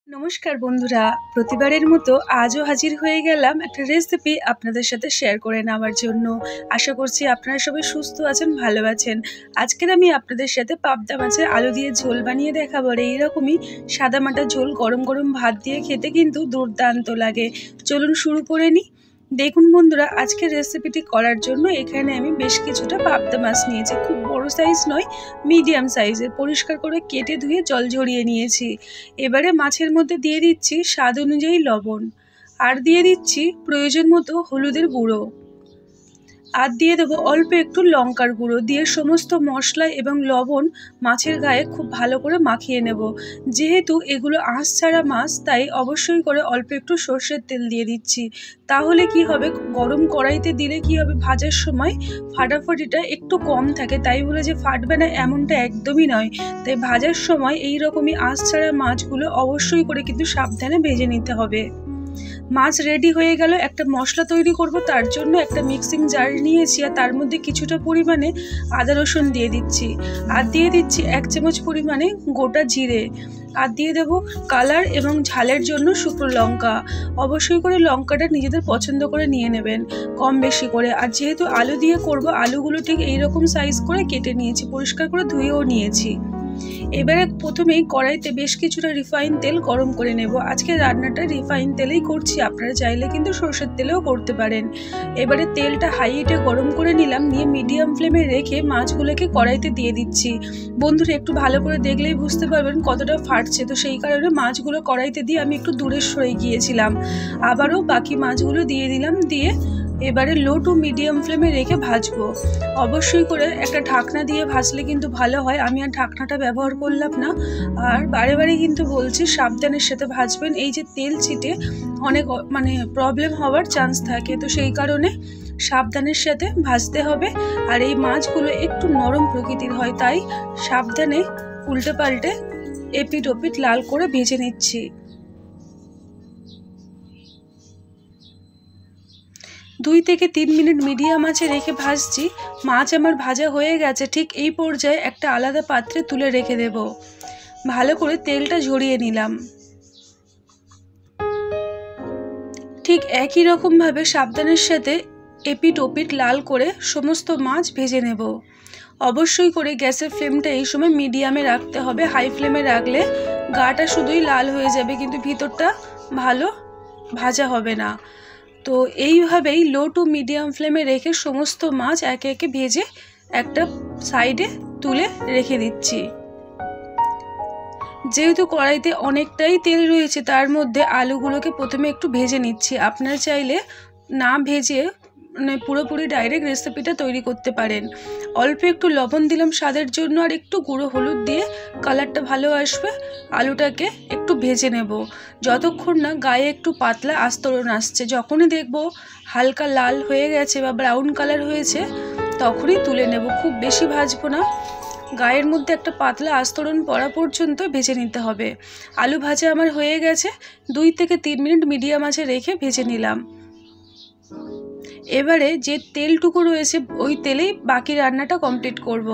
নমস্কার বন্ধুরা, প্রতিবারের মতো আজও হাজির হয়ে গেলাম একটা রেসিপি আপনাদের সাথে শেয়ার করে নেওয়ার জন্য। আশা করছি আপনারা সবাই সুস্থ আছেন, ভালো আছেন। আজকের আমি আপনাদের সাথে পাবদা মাছের আলু দিয়ে ঝোল বানিয়ে দেখাবো। আর এইরকমই সাদামাটা ঝোল গরম গরম ভাত দিয়ে খেতে কিন্তু দুর্দান্ত লাগে। চলুন শুরু করে নিই। দেখুন বন্ধুরা, আজকের রেসিপিটি করার জন্য এখানে আমি বেশ কিছুটা পাবদা মাছ নিয়েছি। খুব বড় সাইজ নয়, মিডিয়াম সাইজের। পরিষ্কার করে কেটে ধুয়ে জল ঝরিয়ে নিয়েছি। এবারে মাছের মধ্যে দিয়ে দিচ্ছি স্বাদ অনুযায়ী লবণ, আর দিয়ে দিচ্ছি প্রয়োজন মতো হলুদের গুঁড়ো, আর দিয়ে দেবো অল্প একটু লঙ্কার গুঁড়ো। দিয়ে সমস্ত মশলা এবং লবণ মাছের গায়ে খুব ভালো করে মাখিয়ে নেব। যেহেতু এগুলো আঁশ ছাড়া মাছ, তাই অবশ্যই করে অল্প একটু সর্ষের তেল দিয়ে দিচ্ছি। তাহলে কি হবে, গরম কড়াইতে দিলে কি হবে, ভাজার সময় ফাটাফাটিটা একটু কম থাকে। তাই বলে যে ফাটবে না এমনটা একদমই নয়। তাই ভাজার সময় এই রকমই আঁশ ছাড়া মাছগুলো অবশ্যই করে কিন্তু সাবধানে ভেজে নিতে হবে। মাছ রেডি হয়ে গেল। একটা মশলা তৈরি করব, তার জন্য একটা মিক্সিং জার নিয়েছি, আর তার মধ্যে কিছুটা পরিমাণে আদা রসুন দিয়ে দিচ্ছি, আর দিয়ে দিচ্ছি 1 চামচ পরিমাণে গোটা জিরে, আর দিয়ে দেবো কালার এবং ঝালের জন্য শুকনো লঙ্কা। অবশ্যই করে লঙ্কাটা নিজেদের পছন্দ করে নিয়ে নেবেন, কম বেশি করে। আর যেহেতু আলু দিয়ে করব, আলুগুলো ঠিক এইরকম সাইজ করে কেটে নিয়েছি, পরিষ্কার করে ধুয়েও নিয়েছি। এবারে প্রথমেই কড়াইতে বেশ কিছুটা রিফাইন তেল গরম করে নেব। আজকে রান্নাটা রিফাইন তেলেই করছি, আপনারা চাইলে কিন্তু সরষের তেলেও করতে পারেন। এবারে তেলটা হাই হিটে গরম করে নিলাম, নিয়ে মিডিয়াম ফ্লেমে রেখে মাছগুলোকে কড়াইতে দিয়ে দিচ্ছি। বন্ধুরা, একটু ভালো করে দেখলেই বুঝতে পারবেন কতটা ফাটছে। তো সেই কারণে মাছগুলো কড়াইতে দিয়ে আমি একটু দূরে সরে গিয়েছিলাম। আবারও বাকি মাছগুলো দিয়ে দিলাম, দিয়ে এবারে লো টু মিডিয়াম ফ্লেমে রেখে ভাজবো। অবশ্যই করে একটা ঢাকনা দিয়ে ভাজলে কিন্তু ভালো হয়। আমি আর ঢাকনাটা ব্যবহার করলাম না। আর বারে বারে কিন্তু বলছি সাবধানের সাথে ভাজবেন। এই যে তেল ছিটে অনেক প্রবলেম হওয়ার চান্স থাকে, তো সেই কারণে সাবধানের সাথে ভাজতে হবে। আর এই মাছগুলো একটু নরম প্রকৃতির হয়, তাই সাবধানে উল্টে পাল্টে এপিট ওপিট লাল করে ভেজে নিচ্ছি। 2 থেকে 3 মিনিট মিডিয়াম আঁচে রেখে ভাজছি। মাছ আমার ভাজা হয়ে গেছে। ঠিক এই পর্যায়ে একটা আলাদা পাত্রে তুলে রেখে দেব। ভালো করে তেলটা ঝরিয়ে নিলাম। ঠিক একই রকমভাবে সাবধানের সাথে এপিট ওপিট লাল করে সমস্ত মাছ ভেজে নেব। অবশ্যই করে গ্যাসের ফ্লেমটা এই সময় মিডিয়ামে রাখতে হবে। হাই ফ্লেমে রাখলে গাটা শুধুই লাল হয়ে যাবে, কিন্তু ভিতরটা ভালো ভাজা হবে না। তো এইভাবেই লো টু মিডিয়াম ফ্লেমে রেখে সমস্ত মাছ একে একে ভেজে একটা সাইডে তুলে রেখে দিচ্ছি। যেহেতু কড়াইতে অনেকটাই তেল রয়েছে, তার মধ্যে আলুগুলোকে প্রথমে একটু ভেজে নিচ্ছি। আপনারা চাইলে না ভেজে পুরোপুরি ডাইরেক্ট রেসিপিটা তৈরি করতে পারেন। অল্প একটু লবণ দিলাম স্বাদের জন্য, আর একটু গুঁড়ো হলুদ দিয়ে কালারটা ভালো আসবে। আলুটাকে একটু ভেজে নেব যতক্ষণ না গায়ে একটু পাতলা আস্তরণ আসছে। যখনই দেখব হালকা লাল হয়ে গেছে বা ব্রাউন কালার হয়েছে, তখনই তুলে নেব। খুব বেশি ভাজবো না, গায়ের মধ্যে একটা পাতলা আস্তরণ পড়া পর্যন্ত ভেজে নিতে হবে। আলু ভাজা আমার হয়ে গেছে। 2 থেকে 3 মিনিট মিডিয়াম আঁচে রেখে ভেজে নিলাম। এবারে যে তেলটুকু রয়েছে ওই তেলেই বাকি রান্নাটা কমপ্লিট করব।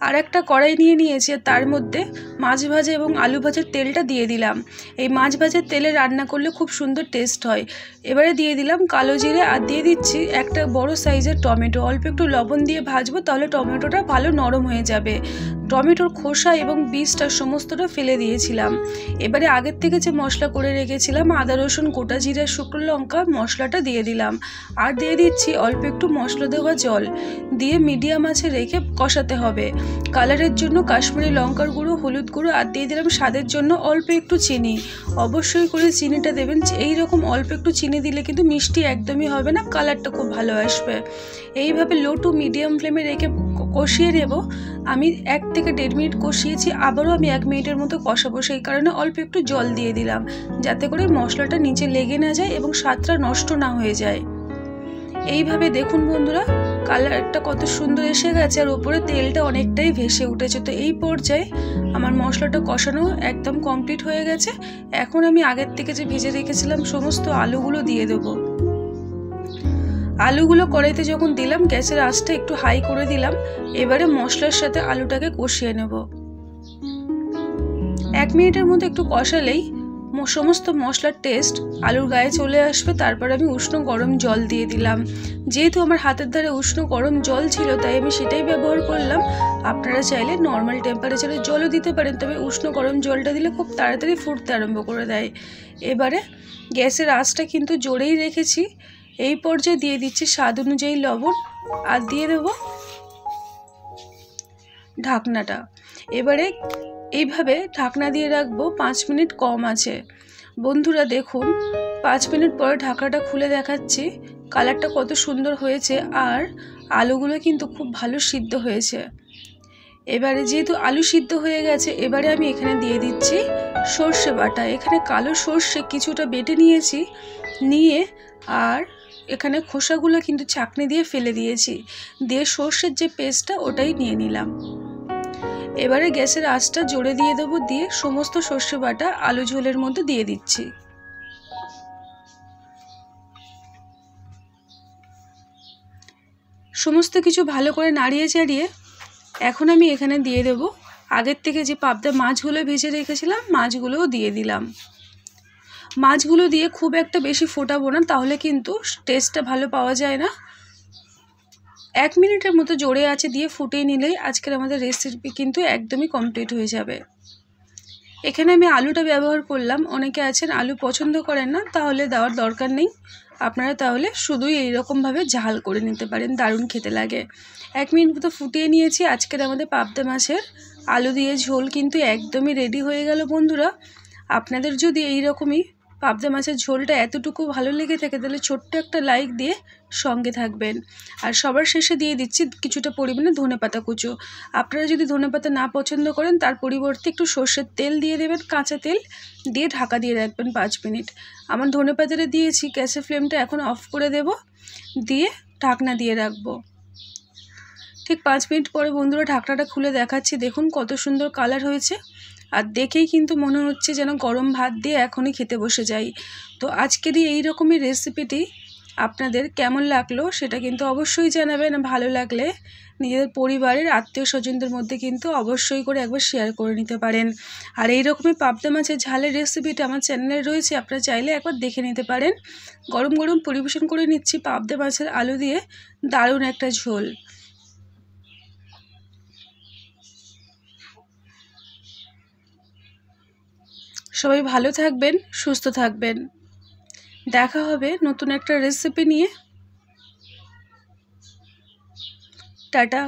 আর একটা কড়াই নিয়ে নিয়েছি, তার মধ্যে মাছ ভাজা এবং আলু ভাজার তেলটা দিয়ে দিলাম। এই মাছ ভাজার তেলে রান্না করলে খুব সুন্দর টেস্ট হয়। এবারে দিয়ে দিলাম কালো জিরে, আর দিয়ে দিচ্ছি একটা বড় সাইজের টমেটো। অল্প একটু লবণ দিয়ে ভাজবো, তাহলে টমেটোটা ভালো নরম হয়ে যাবে। টমেটোর খোসা এবং বীজটা সমস্তটা ফেলে দিয়েছিলাম। এবারে আগের থেকে যে মশলা করে রেখেছিলাম, আদা রসুন গোটা জিরা শুকনো লঙ্কা, মশলাটা দিয়ে দিলাম। আর দিয়ে দিচ্ছি অল্প একটু মশলা দেওয়া জল, দিয়ে মিডিয়াম আঁচে রেখে কষাতে হবে। কালারের জন্য কাশ্মীরি লঙ্কার গুঁড়ো, হলুদ গুঁড়ো, আর দিয়ে দিলাম স্বাদের জন্য অল্প একটু চিনি। অবশ্যই করে চিনিটা দেবেন। এইরকম অল্প একটু চিনি দিলে কিন্তু মিষ্টি একদমই হবে না, কালারটা খুব ভালো আসবে। এইভাবে লো টু মিডিয়াম ফ্লেমে রেখে কষিয়ে নেব। আমি 1 থেকে 1.5 মিনিট কষিয়েছি, আবারও আমি 1 মিনিটের মতো কষাবো। সেই কারণে অল্প একটু জল দিয়ে দিলাম, যাতে করে মশলাটা নিচে লেগে না যায় এবং স্বাদটা নষ্ট না হয়ে যায়। এইভাবে দেখুন বন্ধুরা, কালারটা কত সুন্দর এসে গেছে, আর ওপরে তেলটা অনেকটাই ভেসে উঠেছে। তো এই পর্যায়ে আমার মশলাটা কষানো একদম কমপ্লিট হয়ে গেছে। এখন আমি আগের থেকে যে ভেজে রেখেছিলাম সমস্ত আলুগুলো দিয়ে দেবো। আলুগুলো কড়াইতে যখন দিলাম, গ্যাসের আঁচটা একটু হাই করে দিলাম। এবারে মশলার সাথে আলুটাকে কষিয়ে নেব। 1 মিনিটের মধ্যে একটু কষালেই সমস্ত মশলার টেস্ট আলুর গায়ে চলে আসবে। তারপর আমি উষ্ণ গরম জল দিয়ে দিলাম। যেহেতু আমার হাতের ধারে উষ্ণ গরম জল ছিল তাই আমি সেটাই ব্যবহার করলাম। আপনারা চাইলে নর্মাল টেম্পারেচারের জলও দিতে পারেন, তবে উষ্ণ গরম জলটা দিলে খুব তাড়াতাড়ি ফুটতে আরম্ভ করে দেয়। এবারে গ্যাসের আঁচটা কিন্তু জোরেই রেখেছি। এই পর্যায়ে দিয়ে দিচ্ছি স্বাদ অনুযায়ী লবণ আর দিয়ে দেবো ঢাকনাটা। এবারে এইভাবে ঢাকনা দিয়ে রাখবো 5 মিনিট কম আছে। বন্ধুরা দেখুন 5 মিনিট পরে ঢাকনাটা খুলে দেখাচ্ছি কালারটা কত সুন্দর হয়েছে আর আলুগুলো কিন্তু খুব ভালো সিদ্ধ হয়েছে। এবারে যেহেতু আলু সিদ্ধ হয়ে গেছে এবারে আমি এখানে দিয়ে দিচ্ছি সর্ষে বাটা। এখানে কালো সর্ষে কিছুটা বেটে নিয়েছি, নিয়ে আর এখানে খোসাগুলো কিন্তু ছাঁকনি দিয়ে ফেলে দিয়েছি, দিয়ে সর্ষের যে পেস্টটা ওটাই নিয়ে নিলাম। এবারে গ্যাসের আঁচটা জোরে দিয়ে দেবো, দিয়ে সমস্ত সর্ষে বাটা আলু ঝোলের মধ্যে দিয়ে দিচ্ছি। সমস্ত কিছু ভালো করে নাড়িয়ে চাড়িয়ে এখন আমি এখানে দিয়ে দেব আগের থেকে যে পাবদা মাছগুলো ভেজে রেখেছিলাম, মাছগুলোও দিয়ে দিলাম। মাছগুলো দিয়ে খুব একটা বেশি ফোটাবো না, তাহলে কিন্তু টেস্টটা ভালো পাওয়া যায় না। 1 মিনিটের মতো জোরে আছে দিয়ে ফুটিয়ে নিলেই আজকের আমাদের রেসিপি কিন্তু একদমই কমপ্লিট হয়ে যাবে। এখানে আমি আলুটা ব্যবহার করলাম। অনেকে আছেন আলু পছন্দ করেন না, তাহলে দেওয়ার দরকার নেই। আপনারা তাহলে শুধুই এইরকমভাবে ঝাল করে নিতে পারেন, দারুণ খেতে লাগে। 1 মিনিট মতো ফুটিয়ে নিয়েছি। আজকের আমাদের পাবদা মাছের আলু দিয়ে ঝোল কিন্তু একদমই রেডি হয়ে গেল। বন্ধুরা আপনাদের যদি এইরকমই পাবদা মাছের ঝোলটা এতটুকু ভালো লেগে থাকে তাহলে ছোট্ট একটা লাইক দিয়ে সঙ্গে থাকবেন। আর সবার শেষে দিয়ে দিচ্ছি কিছুটা পরিমাণে ধনেপাতা কুচো। আপনারা যদি ধনেপাতা না পছন্দ করেন তার পরিবর্তে একটু সর্ষের তেল দিয়ে দেবেন, কাঁচা তেল দিয়ে ঢাকা দিয়ে রাখবেন 5 মিনিট। আমার ধনেপাতাটা দিয়েছি, গ্যাসের ফ্লেমটা এখন অফ করে দেব, দিয়ে ঢাকনা দিয়ে রাখবো। ঠিক 5 মিনিট পরে বন্ধুরা ঢাকনাটা খুলে দেখাচ্ছি, দেখুন কত সুন্দর কালার হয়েছে। আর দেখেই কিন্তু মনে হচ্ছে যেন গরম ভাত দিয়ে এখনই খেতে বসে যাই। তো আজকেরই এই রকমই রেসিপিটি আপনাদের কেমন লাগলো সেটা কিন্তু অবশ্যই জানাবেন। ভালো লাগলে নিজেদের পরিবারের আত্মীয় স্বজনদের মধ্যে কিন্তু অবশ্যই করে একবার শেয়ার করে নিতে পারেন। আর এই রকমই পাবদা মাছের ঝালের রেসিপিটা আমার চ্যানেলে রয়েছে, আপনারা চাইলে একবার দেখে নিতে পারেন। গরম গরম পরিবেশন করে নিচ্ছি পাবদা মাছের আলু দিয়ে দারুণ একটা ঝোল। সবাই ভালো থাকবেন, সুস্থ থাকবেন। দেখা হবে নতুন একটা রেসিপি নিয়ে। টাটা।